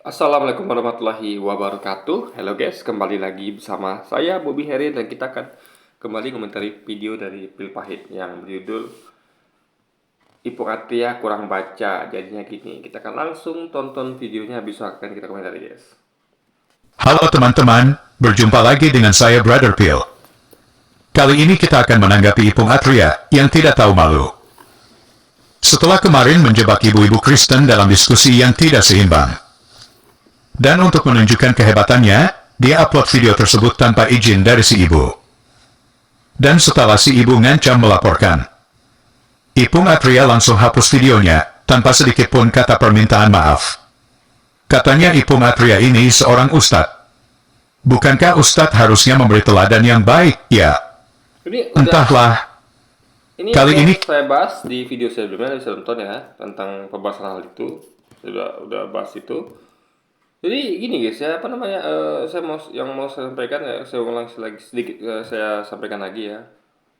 Assalamualaikum warahmatullahi wabarakatuh. Halo guys, kembali lagi bersama saya Bobby Heri dan kita akan kembali komentari video dari Pil Pahit yang berjudul Hipokratria kurang baca. Jadinya gini, kita akan langsung tonton videonya habis itu akan kita komentari guys. Halo teman-teman, berjumpa lagi dengan saya Brother Pil. Kali ini kita akan menanggapi Ipung Atria yang tidak tahu malu. Setelah kemarin menjebak ibu-ibu Kristen dalam diskusi yang tidak seimbang. Dan untuk menunjukkan kehebatannya, dia upload video tersebut tanpa izin dari si ibu. Dan setelah si ibu ngancam melaporkan, Ipung Atria langsung hapus videonya, tanpa sedikit pun kata permintaan maaf. Katanya Ipung Atria ini seorang ustadz. Bukankah ustadz harusnya memberi teladan yang baik, ya? Ini Entahlah, ini kali ini saya bahas di video sebelumnya, bisa nonton ya tentang pembahasan hal itu. Saya udah bahas itu. Jadi gini guys ya, apa namanya, saya sampaikan ya, saya ulang lagi sedikit, saya sampaikan lagi ya.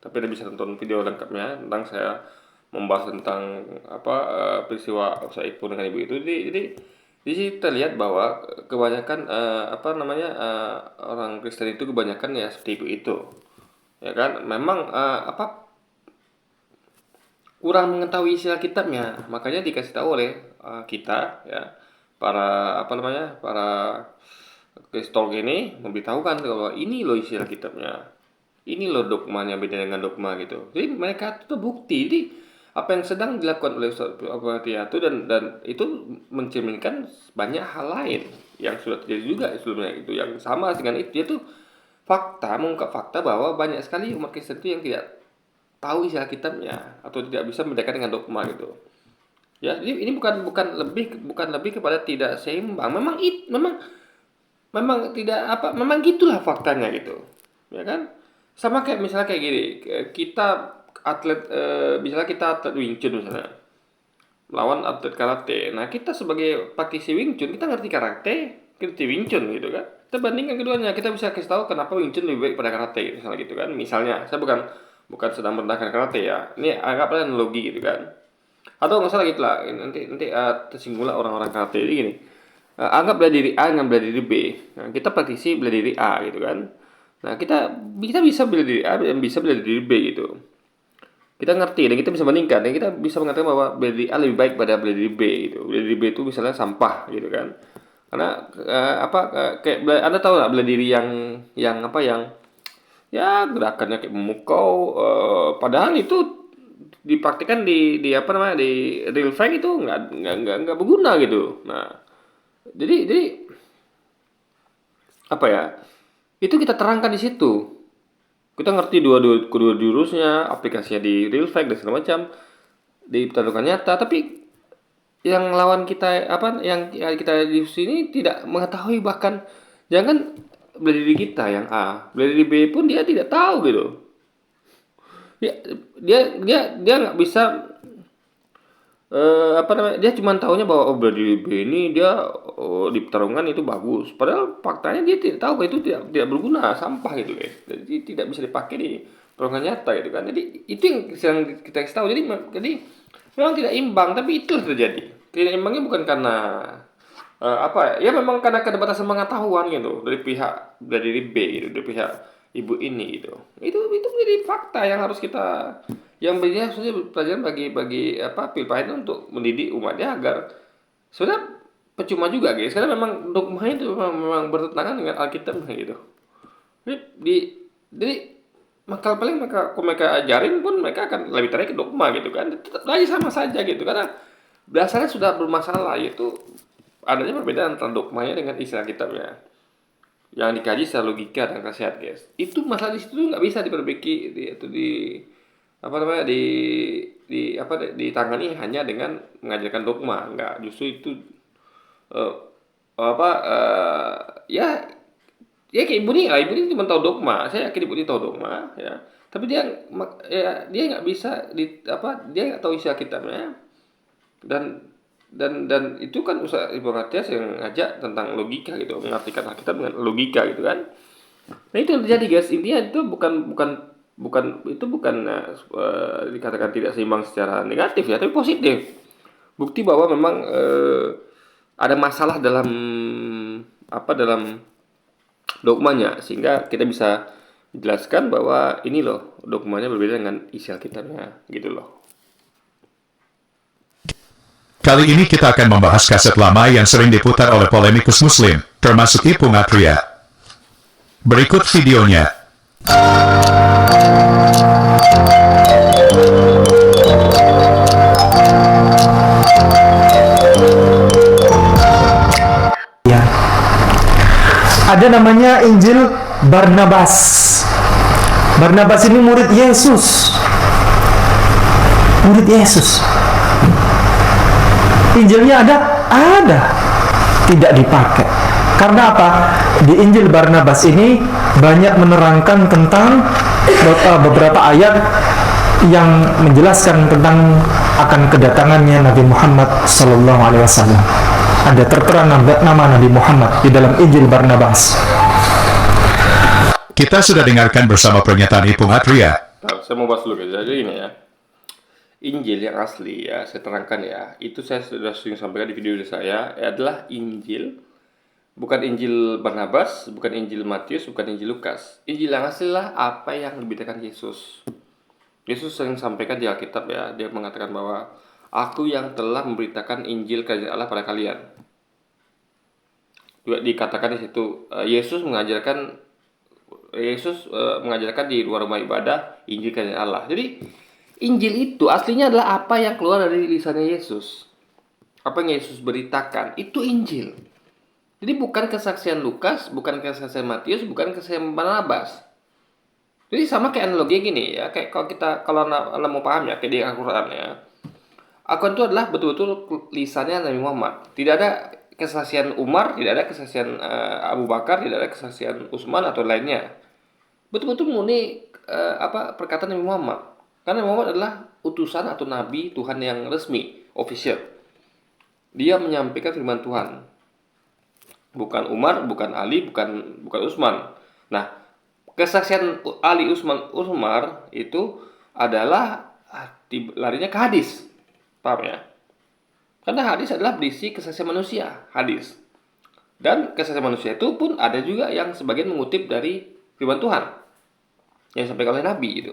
Tapi Anda bisa tonton video lengkapnya tentang saya membahas tentang apa, peristiwa usaha ibu dengan ibu itu. Jadi di sini kita lihat bahwa kebanyakan, apa namanya, orang Kristen itu kebanyakan ya seperti itu, ya kan? Memang, apa, kurang mengetahui isi Alkitabnya, makanya dikasih tahu oleh kita ya, para apa namanya, para kristol ini memberitahukan kalau ini loh isi Alkitabnya, ini loh dogmanya beda dengan dogma gitu. Jadi mereka itu bukti. Jadi apa yang sedang dilakukan oleh itu dan itu mencerminkan banyak hal lain yang sudah terjadi juga sebelumnya itu yang sama dengan itu. Dia tuh fakta, mengungkap fakta bahwa banyak sekali umat Kristen itu yang tidak tahu isi Alkitabnya atau tidak bisa membedakan dengan dogma gitu. Ya, ini bukan lebih kepada tidak seimbang. Memang tidak apa, memang gitulah faktanya gitu. Ya kan? Sama kayak misalnya kayak gini, kita atlet, misalnya kita atlet Wing Chun misalnya lawan atlet karate. Nah, kita sebagai praktisi Wing Chun, kita ngerti karate, ngerti Wing Chun gitu kan. Kita bandingkan keduanya, kita bisa kasih tahu kenapa Wing Chun lebih baik pada karate misalnya gitu kan. Misalnya, saya bukan bukan sedang merendahkan karate ya. Ini anggaplah analogi gitu kan. Atau nggak salah gitu lah. Nanti nanti tersinggunglah orang-orang karate. Jadi gini, anggap bela diri A dengan bela diri B. Nah, kita praktisi bela diri A gitu kan. Nah, kita bisa bela diri A dan bisa bela diri B gitu. Kita ngerti dan kita bisa bandingkan dan kita bisa mengatakan bahwa bela diri A lebih baik pada bela diri B gitu. Bela diri B itu misalnya sampah gitu kan. Karena kayak Anda tahu nggak bela diri yang apa yang ya gerakannya kayak memukau, padahal itu dipraktikkan di apa namanya di real fight itu nggak berguna gitu. Nah, jadi apa ya? Itu kita terangkan di situ. Kita ngerti kedua jurusnya, aplikasinya di real fact dan segala macam di pertarungan nyata, tapi yang lawan kita apa yang kita di sini tidak mengetahui, bahkan jangan bela diri kita yang A, bela diri B pun dia tidak tahu gitu. Dia dia dia nggak bisa, apa namanya, dia cuma tahunya bahwa oh bela diri B ini dia, oh, di pertarungan itu bagus. Padahal faktanya dia tidak tahu bahwa itu tidak berguna, sampah gitu guys. Jadi tidak bisa dipakai di pertarungan nyata gitu kan. Jadi itu yang sedang kita kasih tahu. Jadi memang tidak imbang, tapi itulah terjadi. Tidak imbangnya bukan karena, apa ya, memang karena keterbatasan pengetahuan gitu dari pihak bela diri B gitu, dari pihak ibu ini gitu. Itu menjadi fakta yang harus kita, yang sebenarnya harusnya pelajaran bagi apa Pilpahit untuk mendidik umatnya agar sebenarnya percuma juga guys, karena memang dogma itu memang bertentangan dengan Alkitab gitu. Jadi maka paling mereka ajarin pun mereka akan lebih tarik ke dogma gitu kan, tetap lagi sama saja gitu karena dasarnya sudah bermasalah, yaitu adanya perbedaan antara dogmanya dengan istilah kitabnya yang dikaji secara logika dan nasihat guys. Itu masalah di situ nggak bisa diperbaiki di apa namanya ditangani hanya dengan mengajarkan dogma. Nggak, justru itu, eh, apa, ya ya kayak ibu ini cuma tahu dogma. Saya yakin ibu ini tahu dogma ya, tapi dia nggak bisa dia nggak tahu isi kitabnya. Dan itu kan usaha Ibu Matias yang ngajak tentang logika gitu, mengartikan Alkitab dengan logika gitu kan. Nah itu yang terjadi guys, intinya itu bukan dikatakan tidak seimbang secara negatif ya, tapi positif. Bukti bahwa memang, ada masalah dalam dalam dokumennya, sehingga kita bisa jelaskan bahwa ini loh dokumennya berbeda dengan isi Alkitabnya gitu loh. Kali ini kita akan membahas kaset lama yang sering diputar oleh polemikus muslim, termasuk Ipung Atria. Berikut videonya. Ya. Ada namanya Injil Barnabas. Barnabas ini murid Yesus. Murid Yesus. Injilnya ada? Ada. Tidak dipakai. Karena apa? Di Injil Barnabas ini banyak menerangkan tentang beberapa ayat yang menjelaskan tentang akan kedatangannya Nabi Muhammad Sallallahu Alaihi Wasallam. Ada tertera nama Nabi Muhammad di dalam Injil Barnabas. Kita sudah dengarkan bersama pernyataan Ipung Atria. Nah, saya mau bahas dulu guys. Jadi ini ya, Injil yang asli ya, saya terangkan ya. Itu saya sudah sering sampaikan di video saya, adalah Injil, bukan Injil Barnabas, bukan Injil Matius, bukan Injil Lukas. Injil yang asli lah apa yang diberitakan Yesus. Yesus sering sampaikan di Alkitab ya, dia mengatakan bahwa Aku yang telah memberitakan Injil Kerajaan Allah pada kalian. Juga dikatakan di situ Yesus mengajarkan di luar rumah ibadah Injil Kerajaan Allah. Jadi Injil itu aslinya adalah apa yang keluar dari lisannya Yesus. Apa yang Yesus beritakan, itu Injil. Jadi bukan kesaksian Lukas, bukan kesaksian Matius, bukan kesaksian Barnabas. Jadi sama kayak analogi gini ya, kayak kalau anda mau paham ya, kayak di Al-Quran ya. Al-Quran itu adalah betul-betul lisannya Nabi Muhammad. Tidak ada kesaksian Umar, tidak ada kesaksian Abu Bakar, tidak ada kesaksian Utsman atau lainnya. Betul-betul murni perkataan Nabi Muhammad. Karena Nabi Muhammad adalah utusan atau nabi Tuhan yang resmi, official. Dia menyampaikan firman Tuhan. Bukan Umar, bukan Ali, bukan Utsman. Nah, kesaksian Ali, Utsman, Umar itu adalah larinya ke hadis. Paham ya? Karena hadis adalah berisi kesaksian manusia, hadis. Dan kesaksian manusia itu pun ada juga yang sebagian mengutip dari firman Tuhan yang disampaikan oleh Nabi itu.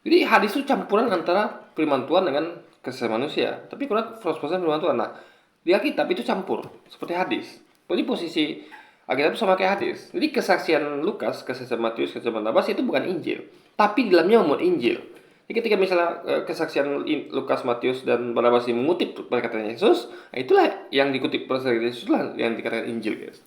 Jadi hadis itu campuran antara firman Tuhan dengan kesaksian manusia. Tapi Quran 100% firman Tuhan. Nah, di Alkitab itu campur seperti hadis. Jadi posisi Alkitab itu sama kayak hadis. Jadi kesaksian Lukas, kesaksian Matius, kesaksian Barnabas itu bukan Injil, tapi di dalamnya memuat Injil. Jadi ketika misalnya kesaksian Lukas, Matius, dan Barnabas ini mengutip perkataan Yesus, nah itulah yang dikutip perkataan Yesus lah yang dikatakan Injil, guys.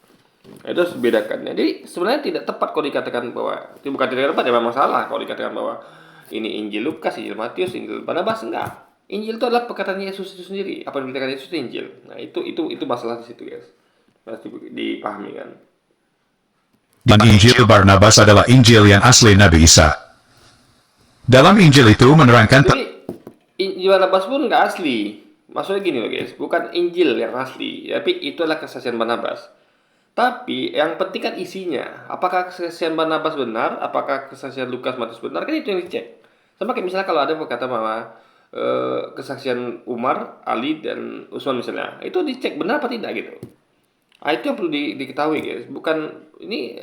Nah, itu harus dibedakan. Jadi sebenarnya tidak tepat kalau dikatakan bahwa itu bukan tidak tepat, ya memang salah kalau dikatakan bahwa ini Injil Lukas, Injil Matius, Injil Barnabas, enggak. Injil itu adalah perkataan Yesus itu sendiri. Apa yang diberitakan Yesus itu Injil. Nah, itu masalah di situ, guys. Harus dipahami kan. Dan Injil Barnabas adalah Injil yang asli Nabi Isa. Dalam Injil itu menerangkan Jadi Injil Barnabas pun nggak asli. Maksudnya gini loh guys, bukan Injil yang asli, tapi itu adalah kesaksian Barnabas. Tapi yang penting kan isinya. Apakah kesaksian Barnabas benar? Apakah kesaksian Lukas, Matius benar? Kan itu yang dicek. Sama kayak misalnya kalau ada berkata bahwa kesaksian Umar, Ali, dan Utsman misalnya, itu dicek benar apa tidak gitu. Nah, itu yang perlu diketahui guys. Bukan ini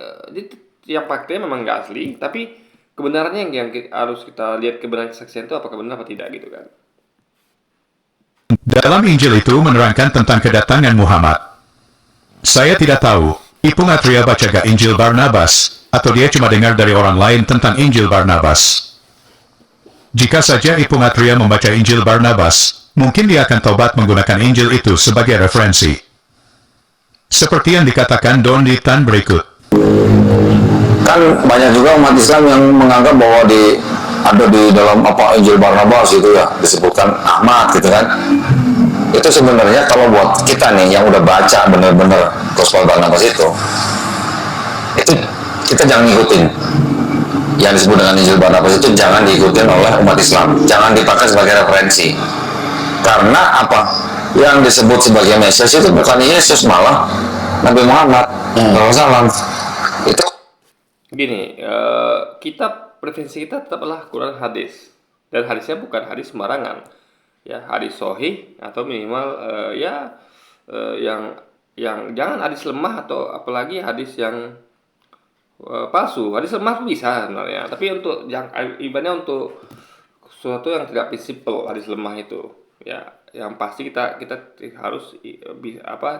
yang faktanya memang nggak asli, tapi kebenarannya yang harus kita lihat, kebenaran kesaksian itu apakah benar atau tidak gitu kan. dalam Injil itu menerangkan tentang kedatangan Muhammad. Saya tidak tahu, Ipung Atria baca gak Injil Barnabas, atau dia cuma dengar dari orang lain tentang Injil Barnabas. Jika saja Ipung Atria membaca Injil Barnabas, mungkin dia akan taubat menggunakan Injil itu sebagai referensi. Seperti yang dikatakan Don di tan berikut. Kan banyak juga umat Islam yang menganggap bahwa ada di dalam Injil Barnabas itu ya disebutkan Ahmad gitu kan. Itu sebenarnya kalau buat kita nih yang udah baca bener-bener Gospel Barnabas itu kita jangan ngikutin. Yang disebut dengan Injil Barnabas itu jangan diikutin oleh umat Islam, jangan dipakai sebagai referensi. Karena apa? Yang disebut sebagai Mesias itu bukan Yesus, malah Nabi Muhammad SAW. Itu Gini, preferensi kita tetaplah Quran hadis, dan hadisnya bukan hadis sembarangan, ya hadis sahih atau minimal yang jangan hadis lemah atau apalagi hadis yang palsu. Hadis lemah bisa sebenarnya, tapi untuk yang ibaratnya untuk sesuatu yang tidak prinsipal, hadis lemah itu ya, yang pasti kita harus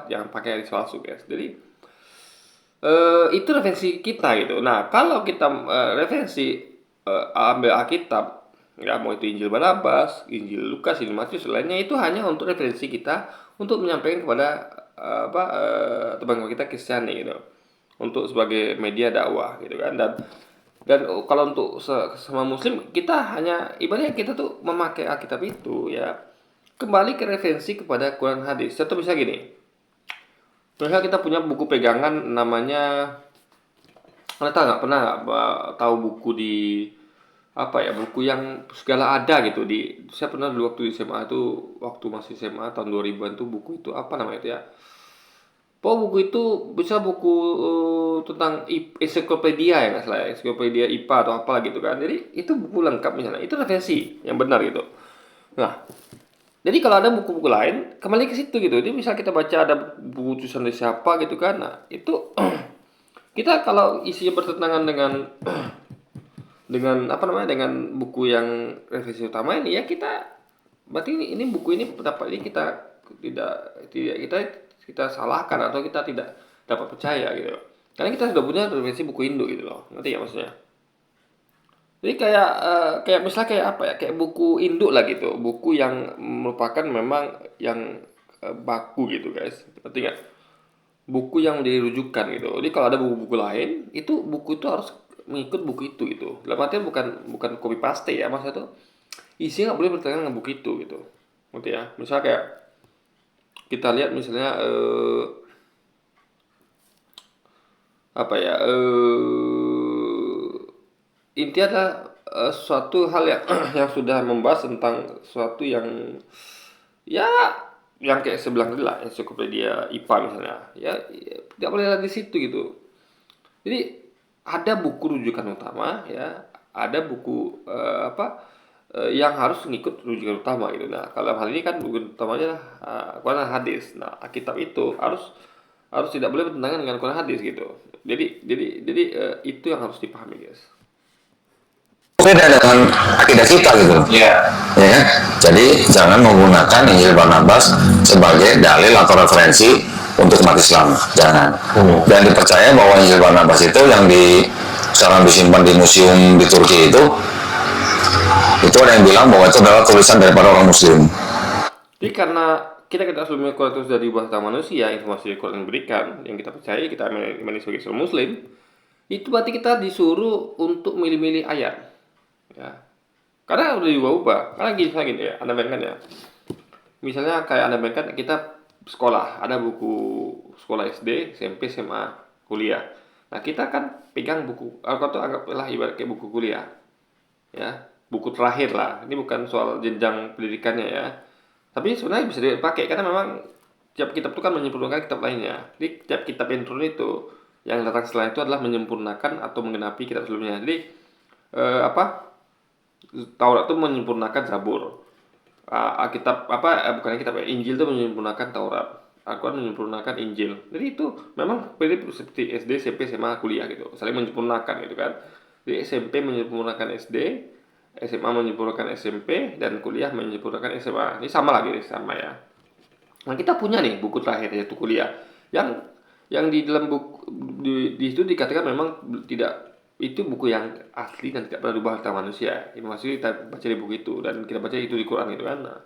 jangan pakai hadis palsu guys. Jadi itu referensi kita gitu. Nah, kalau kita referensi ambil Alkitab, ya mau itu Injil Barnabas, Injil Lukas, Injil Matius, lainnya itu hanya untuk referensi kita untuk menyampaikan kepada teman-teman kita Kristiani gitu, untuk sebagai media dakwah gitu kan. Dan kalau untuk sama Muslim, kita hanya ibaratnya kita tuh memakai Alkitab itu ya kembali ke referensi kepada Quran hadis. Contoh bisa gini. Misalnya kita punya buku pegangan namanya, Anda tahu nggak, pernah nggak tahu buku di buku yang segala ada gitu di, saya pernah dulu waktu di SMA itu, waktu masih SMA tahun 2000-an tuh, buku itu apa namanya itu ya. Buku itu bisa buku tentang ensiklopedia ya nggak salah, ensiklopedia IPA atau apa gitu kan. Jadi itu buku lengkap misalnya, itu referensi yang benar gitu. Nah, jadi kalau ada buku-buku lain, kembali ke situ gitu. Jadi misal kita baca ada buku tulisan dari siapa gitu kan, nah itu kita kalau isinya bertentangan dengan dengan buku yang revisi utama ini, ya kita berarti ini buku ini, pendapat ini kita kita salahkan atau kita tidak dapat percaya gitu. Karena kita sudah punya revisi buku induk gitu loh, ngerti ya maksudnya? Jadi kayak misalnya kayak buku induk lah gitu, buku yang merupakan memang yang baku gitu guys, ngerti nggak? Buku yang menjadi rujukan gitu. Jadi kalau ada buku-buku lain, itu buku itu harus mengikut buku itu gitu. Dalam artian bukan copy paste ya, maksudnya tuh isinya nggak boleh bertentangan dengan buku itu gitu, ngerti ya? Misalnya kayak kita lihat misalnya intinya adalah suatu hal yang yang sudah membahas tentang suatu yang ya yang kayak sebelah tadi lah, ensiklopedia IPA misalnya, ya tidak boleh lagi di situ gitu. Jadi ada buku rujukan utama ya, ada buku yang harus ngikut rujukan utama gitu. Nah, kalau hal ini kan buku utamanya Quran hadis. Nah, Alkitab itu harus tidak boleh bertentangan dengan Quran hadis gitu. Jadi itu yang harus dipahami guys. Beda dengan akidah kita gitu. Ya. Jadi jangan menggunakan Injil Barnabas sebagai dalil atau referensi untuk umat Islam. Jangan. Dan dipercaya bahwa Injil Barnabas itu yang sekarang disimpan di museum di Turki itu ada yang bilang bahwa itu adalah tulisan daripada orang Muslim. Jadi karena kita sebelumnya Quran itu sudah diubah sama manusia, informasi yang Quran diberikan, yang kita percaya, kita imani sebagai seorang Muslim, itu berarti kita disuruh untuk milih-milih ayat. Ya, karena udah diubah-ubah. Karena gini ya, Anda bayangkan ya. Misalnya kayak Anda bayangkan kita sekolah, ada buku sekolah SD, SMP, SMA, kuliah. Nah, kita kan pegang buku, atau anggaplah ibarat kayak buku kuliah. Ya, buku terakhir lah. Ini bukan soal jenjang pendidikannya ya. Tapi sebenarnya bisa dipakai karena memang tiap kitab itu kan menyempurnakan kitab lainnya. Jadi tiap kitab yang turun itu, yang datang setelah itu adalah menyempurnakan atau menggenapi kitab sebelumnya. Jadi Taurat itu menyempurnakan Zabur. Alkitab bukan kitab ya, Injil itu menyempurnakan Taurat. Al-Quran menyempurnakan Injil. Jadi itu memang mirip seperti SD, SMP, SMA, kuliah gitu. Saling menyempurnakan gitu kan. Jadi SMP menyempurnakan SD, SMA menyempurnakan SMP, dan kuliah menyempurnakan SMA. Ini sama ya. Nah, kita punya nih buku terakhir yaitu kuliah. Yang di dalam buku di situ dikatakan memang tidak, itu buku yang asli dan tidak pernah diubah oleh manusia. Informasi kita baca di buku itu dan kita baca itu di Quran gitu kan. Nah,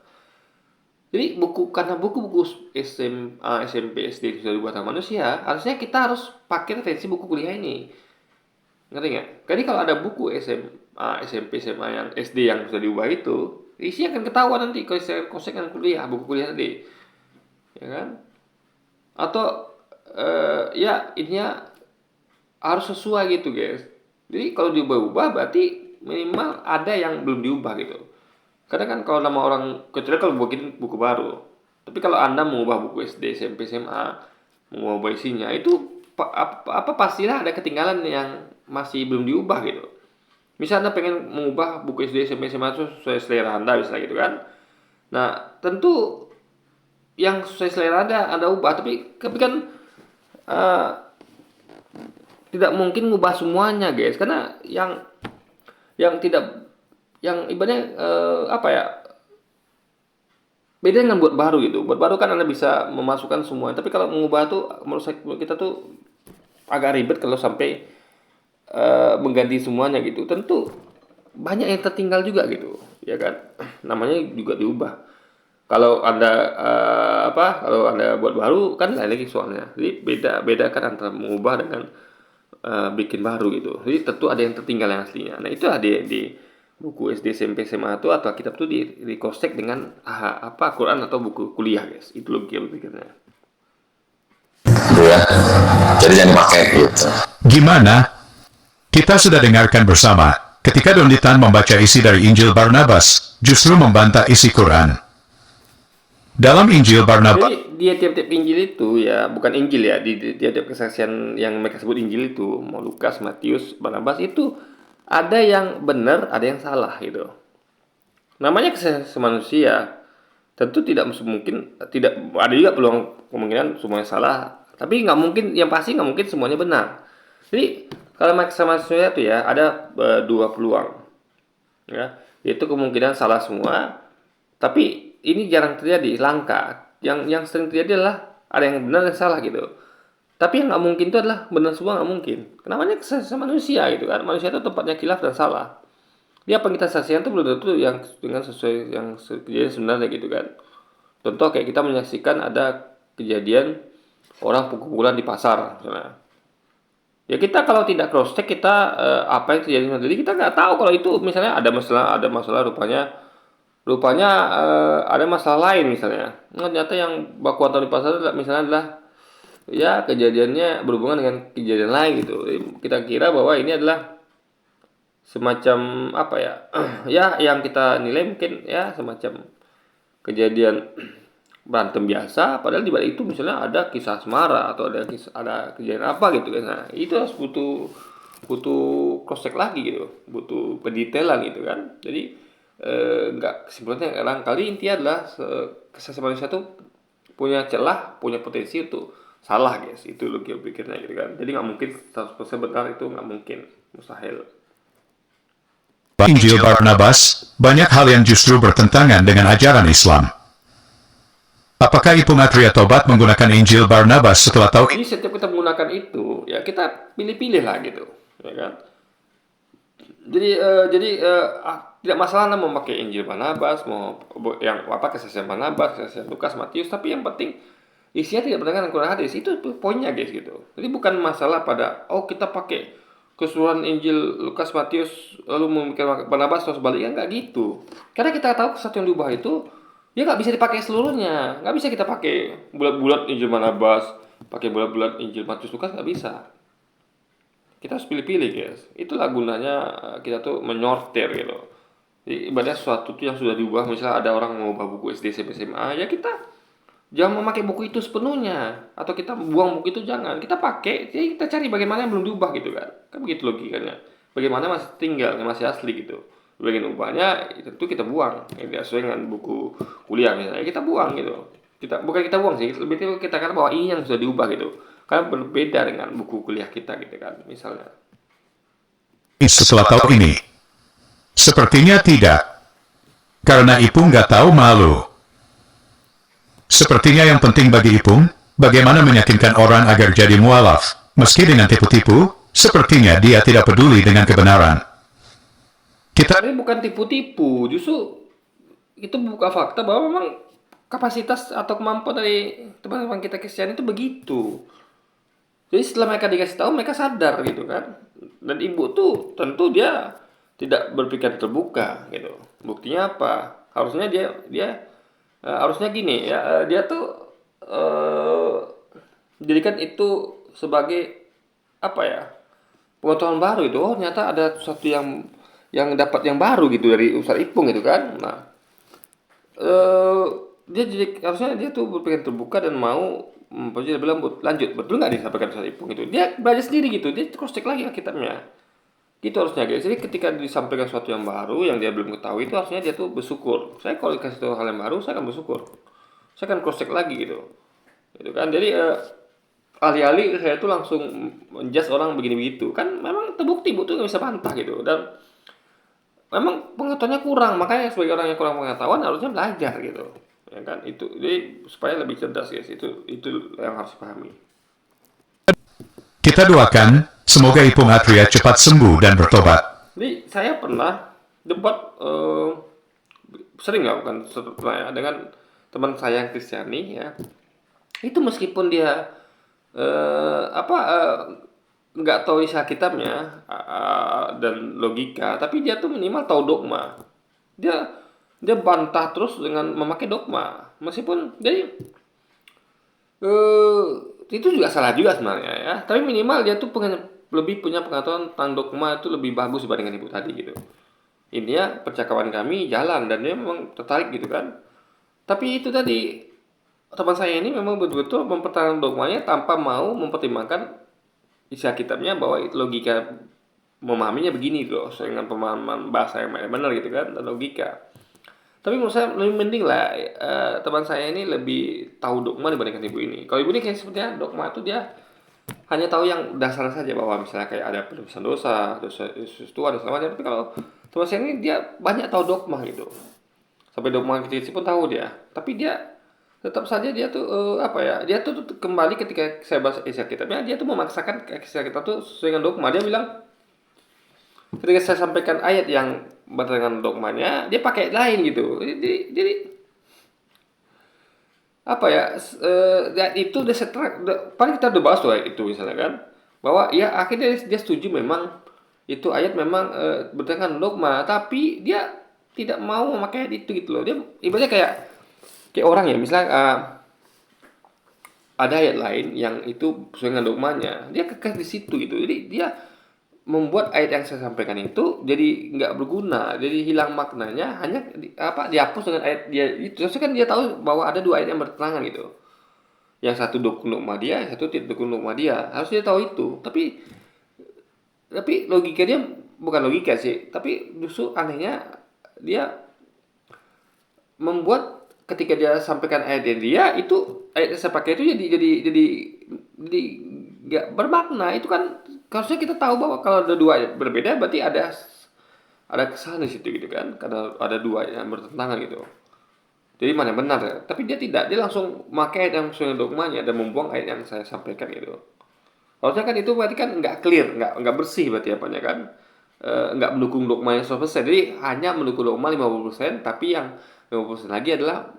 jadi karena buku-buku SMA, SMP, SD sudah dibuat oleh manusia, harusnya kita harus pakai referensi buku kuliah ini. Ngerti nggak? Jadi kalau ada buku SMA, SMP, SMA yang SD yang sudah diubah itu, isinya akan ketahuan nanti konsekan kuliah, buku kuliah tadi. Ya kan? Atau ya intinya harus sesuai gitu guys. Jadi kalau diubah-ubah berarti minimal ada yang belum diubah gitu. Karena kan kalau nama orang, kecuali kalau bikin buku baru. Tapi kalau Anda mengubah buku SD, SMP, SMA, mengubah isinya, itu pastilah ada ketinggalan yang masih belum diubah gitu. Misalnya Anda pengen mengubah buku SD, SMP, SMA itu sesuai selera Anda misalnya gitu kan. Nah, tentu yang sesuai selera ada ubah, tapi kan eh, tidak mungkin ngubah semuanya guys, karena yang tidak yang ibaratnya apa ya, beda dengan buat baru gitu. Buat baru kan Anda bisa memasukkan semua, tapi kalau mengubah tuh menurut kita tuh agak ribet kalau sampai mengganti semuanya gitu. Tentu banyak yang tertinggal juga gitu, ya kan? Namanya juga diubah. Kalau Anda kalau Anda buat baru kan lain lagi soalnya. Jadi beda kan antara mengubah dengan bikin baru gitu. Jadi tentu ada yang tertinggal yang aslinya. Nah, itu ada di buku SD, SMP, SMA itu atau kitab tuh di cross check dengan Quran atau buku kuliah guys. Itu logika berpikirnya. Gitu ya. Jadi jangan dipakai gitu. Gimana? Kita sudah dengarkan bersama, ketika Donditan membaca isi dari Injil Barnabas, justru membantah isi Quran. Dalam Injil Barnabas, Jadi dia tiap-tiap Injil itu ya, bukan Injil ya, di tiap-tiap kesaksian yang mereka sebut Injil itu, mau Lukas, Matius, Barnabas itu ada yang benar, ada yang salah gitu. Namanya kesaksian manusia, tentu tidak mungkin, tidak ada juga peluang kemungkinan semuanya salah, tapi nggak mungkin, yang pasti nggak mungkin semuanya benar. Jadi kalau kesaksian manusia itu ya ada dua peluang, ya, yaitu kemungkinan salah semua, tapi ini jarang terjadi, langka. Yang sering terjadi adalah ada yang benar dan salah gitu. Tapi yang nggak mungkin itu adalah benar semua, nggak mungkin. Kenapa? Kesaksian manusia gitu kan. Manusia itu tempatnya khilaf dan salah. Dia apa yang kita saksikan itu belum tentu yang dengan sesuai yang kejadian sebenarnya gitu kan. Contoh kayak kita menyaksikan ada kejadian orang pukul-pukulan di pasar misalnya. Ya kita kalau tidak cross check kita apa yang terjadi, jadi kita nggak tahu kalau itu misalnya ada masalah rupanya ada masalah lain misalnya. Nah, ternyata yang baku hantam di pasar misalnya adalah ya kejadiannya berhubungan dengan kejadian lain gitu. Jadi, kita kira bahwa ini adalah semacam apa ya ya yang kita nilai mungkin ya semacam kejadian berantem biasa, padahal di balik itu misalnya ada kisah asmara atau ada kejadian apa gitu kan. Nah, itu harus butuh butuh cross check lagi gitu, butuh pendetailan gitu kan. Jadi nggak kesimpulannya kali intinya adalah kesaksian manusia tuh punya celah, punya potensi untuk salah guys. Itu logika pikirnya gitu kan. Jadi nggak mungkin 100% benar, itu nggak mungkin, mustahil. Injil Barnabas, banyak hal yang justru bertentangan dengan ajaran Islam. Apakah Ipung Atria Tobat menggunakan Injil Barnabas setelah tahu Jadi setiap kita menggunakan itu, ya kita pilih-pilih lah gitu, ya kan. Tidak masalah Anda mau pakai Injil Barnabas, mau yang kesaksian Barnabas, kesaksian Lukas, Matius, tapi yang penting isinya tidak bertentangan dengan Quran hadis. Itu poinnya guys gitu. Jadi bukan masalah pada kita pakai keseluruhan Injil Lukas, Matius lalu memikirkan Barnabas atau sebaliknya, nggak gitu. Karena kita tahu sesuatu yang diubah itu dia nggak bisa dipakai seluruhnya. Nggak bisa kita pakai bulat-bulat Injil Barnabas, pakai bulat-bulat Injil Matius, Lukas, nggak bisa. Kita harus pilih-pilih guys. Itulah gunanya kita tuh menyortir gitu. Jadi ibaratnya sesuatu tuh yang sudah diubah, misalnya ada orang mau ubah buku SD, SMP, SMA, ya kita jangan memakai buku itu sepenuhnya, atau kita buang buku itu, jangan. Kita pakai, jadi kita cari bagaimana yang belum diubah gitu kan. Kan begitu logikanya. Bagaimana masih tinggal, yang masih asli gitu. Bagian ubahnya itu kita buang. Yang tidak sesuai dengan buku kuliah misalnya, kita buang gitu. Bukan kita buang sih, lebih kita kata bahwa ini yang sudah diubah gitu. Karena berbeda dengan buku kuliah kita gitu kan, misalnya. setelah tahu ini? Sepertinya tidak. Karena Ipung nggak tahu malu. Sepertinya yang penting bagi Ipung, bagaimana meyakinkan orang agar jadi mualaf. Meski dengan tipu-tipu, sepertinya dia tidak peduli dengan kebenaran. Ini bukan tipu-tipu, justru itu buka fakta bahwa memang kapasitas atau kemampuan dari teman-teman kita Kristen itu begitu. Jadi setelah mereka dikasih tahu, mereka sadar gitu kan. Dan ibu tuh tentu dia tidak berpikir terbuka gitu. Buktinya apa? Harusnya dia harusnya gini ya, dia tuh jadikan itu sebagai apa ya, pengetahuan baru itu. Oh ternyata ada sesuatu yang dapat yang baru gitu dari Ustaz Ipung gitu kan. Nah harusnya dia tuh berpikir terbuka dan mau dia bilang lanjut, betul nggak disampaikan Ustaz Ipung itu. Dia belajar sendiri gitu, dia cross check lagi kitabnya. Gitu harusnya guys. Jadi ketika disampaikan sesuatu yang baru yang dia belum ketahui, itu harusnya dia tuh bersyukur. Saya kalau dikasih tahu hal yang baru, saya akan bersyukur. saya akan cross check lagi gitu kan. Jadi alih-alih saya tuh langsung menjudge orang begini begitu, kan memang terbukti Bu tuh nggak bisa bantah gitu, dan memang pengetahuannya kurang, makanya sebagai orang yang kurang pengetahuan harusnya belajar gitu, ya kan. Itu jadi supaya lebih cerdas guys, itu yang harus dipahami. Kita doakan, semoga Ipung Atria cepat sembuh dan bertobat. Jadi saya pernah debat sering nggak, bukan pernah ya, dengan teman saya yang Kristiani ya. Itu meskipun dia nggak tahu isi Alkitabnya dan logika, tapi dia tuh minimal tahu dogma. Dia bantah terus dengan memakai dogma, meskipun jadi itu juga salah juga sebenarnya ya. Tapi minimal dia tuh lebih punya pengetahuan tentang dogma itu lebih bagus dibandingkan ibu tadi gitu. Intinya percakapan kami jalan dan dia memang tertarik gitu kan. Tapi itu tadi, teman saya ini memang betul-betul mempertahankan dogmanya tanpa mau mempertimbangkan isi Alkitabnya, bahwa logika memahaminya begini loh, dengan pemahaman bahasa yang benar gitu kan, dan logika. Tapi menurut saya lebih mending lah teman saya ini lebih tahu dogma dibandingkan ibu ini. Kalau ibu ini kayak sepertinya dogma itu dia hanya tahu yang dasar saja, bahwa misalnya kayak ada penebusan dosa, dosa Yesus Tuhan dan segala macam. Tapi kalau teman saya ini dia banyak tahu dogma gitu. Sampai dogma kecil-kecil pun tahu dia. Tapi dia tetap saja dia tuh dia tuh kembali ketika saya bahas isi Alkitabnya, dia tuh memaksakan isi Alkitab tuh sesuai dengan dogma. Dia bilang ketika saya sampaikan ayat yang berdasarkan dogmanya, dia pakai ayat lain gitu. Jadi itu udah paling kita udah bahas tuh ayat itu misalnya kan, bahwa ya akhirnya dia setuju memang itu ayat memang berdasarkan dogma, tapi dia tidak mau memakai ayat itu gitu loh. Dia ibaratnya kayak orang ya, misalnya ada ayat lain yang itu sesuai dengan dogmanya, dia kekeh di situ gitu. Jadi dia membuat ayat yang saya sampaikan itu jadi nggak berguna, jadi hilang maknanya, hanya dihapus dengan ayat dia itu. Terus kan dia tahu bahwa ada dua ayat yang bertentangan gitu, yang satu dukung dogma dia, yang satu tidak dukung dogma dia, harus dia tahu itu. Tapi logika dia bukan logika sih, tapi justru anehnya dia membuat ketika dia sampaikan ayat dia itu, ayat yang saya pakai itu jadi nggak bermakna. Itu kan harusnya kita tahu bahwa kalau ada dua ayat berbeda berarti ada kesalahan di situ gitu kan, karena ada dua ayat yang bertentangan gitu. Jadi mana yang benar ya? Tapi dia tidak, dia langsung pakai ayat yang sesuai dogmanya dan membuang ayat yang saya sampaikan gitu. Harusnya kan itu berarti kan nggak clear, nggak bersih berarti apanya kan, nggak mendukung dogma yang 100%. Jadi hanya mendukung dogma 50%, tapi yang 50% lagi adalah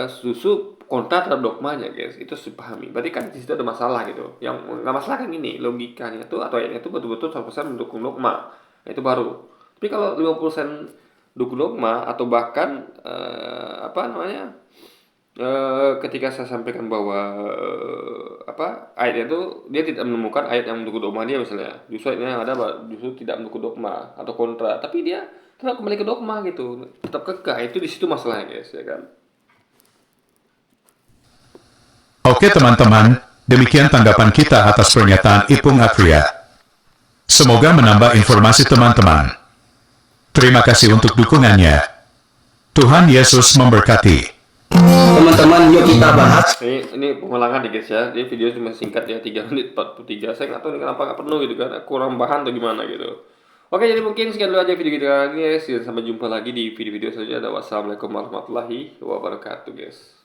susu kontra terhadap dogmanya guys. Itu harus dipahami. Berarti kan di situ ada masalah gitu. Yang nggak masalah kan ini, logikanya tuh atau ayatnya itu betul-betul 100% mendukung dogma. Nah, itu baru. Tapi kalau 50% dukung dogma, atau bahkan ketika saya sampaikan bahwa ayatnya itu dia tidak menemukan ayat yang mendukung dogma dia misalnya, justru ayatnya yang ada justru tidak mendukung dogma atau kontra, tapi dia tetap kembali ke dogma gitu, tetap kekeh. Itu di situ masalahnya guys, ya kan. Oke teman-teman, demikian tanggapan kita atas pernyataan Ipung Atria. Semoga menambah informasi teman-teman. Terima kasih untuk dukungannya. Tuhan Yesus memberkati. Teman-teman, yuk kita bahas. Ini pengulangan nih guys ya. Dia video cuma singkat ya, 3 menit 43. Saya nggak tahu kenapa nggak penuh gitu kan, kurang bahan atau gimana gitu. Oke, jadi mungkin sekian dulu aja video kita kali ini guys. Sampai jumpa lagi di video-video selanjutnya. Wassalamualaikum warahmatullahi wabarakatuh guys.